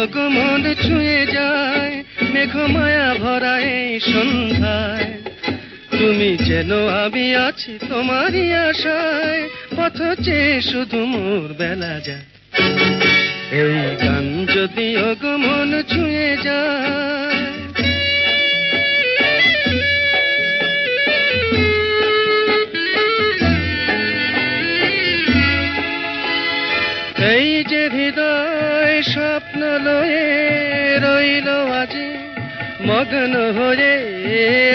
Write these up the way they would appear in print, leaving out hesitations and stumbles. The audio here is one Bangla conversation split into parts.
অগমন ছুঁয়ে যায় মেঘমায়া ভরা এই সন্ধ্যায়। তুমি যেন আমি আছি তোমারই আশায়, পথ চেয়ে শুধু মোর বেলা যায়। এই গান যদি অগমন ছুঁয়ে যায়, এই যে হৃদয় স্বপ্ন লয়ে রইল আজি মগ্ন হয়ে,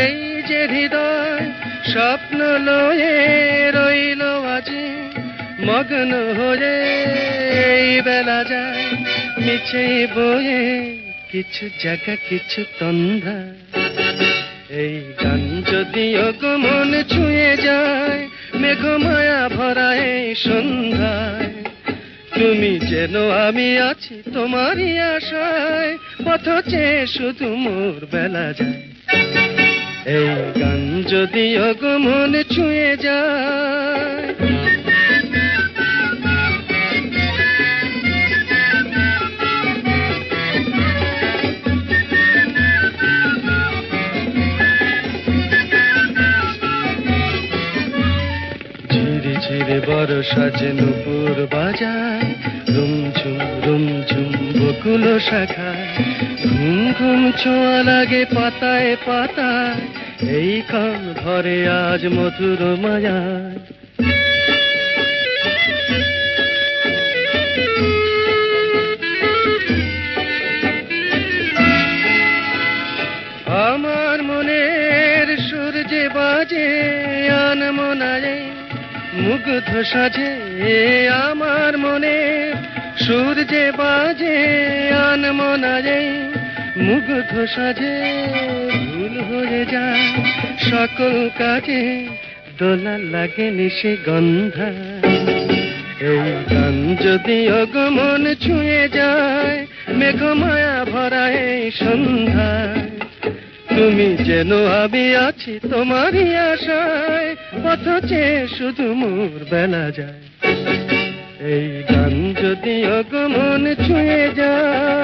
এই যে হৃদয় স্বপ্ন লয়ে রইল আজি মগ্ন হয়ে, এই বেলা যায় মিছে বয়ে কিছু জায়গা কিছু তন্দ্রা। এই গান যদি অগমন ছুঁয়ে যায় মেঘমায়া ভরা এই সন্ধ্যায়, তুমি যেন আমি আছি তোমারই আশায়, পথ চেয়ে শুধু মোর বেলা যায়। এই গান যদি অগমন ছুঁয়ে যায়, ঝিরি ঝিরি বর্ষা যে নুপুর বাজায়, রুমঝুম রুমঝুম বকুল শাখায়, ঘুম ঘুম ছোঁয়া লাগে পাতায় পাতায়, এই কান ভরে আজ মধুর মায়ায়। আমার মনের সুর যে বাজে আনমনায় মুগ্ধ সাজে, আমার মনের সুর যে বাজে আনমনায় মুগ্ধ সাজে, ভুল হয়ে যায় সকল কাজে দোলা লাগে নিশে গন্ধা। এই গান যদি অগমন ছুঁয়ে যায় মেঘমায়া ভরা এই সন্ধ্যায়, তুমি যেন আমি আছি তোমারই আশায়, পথ চেয়ে শুধু মোর বেলা যায়। এই গান যদি অগমন ছুঁয়ে যায়।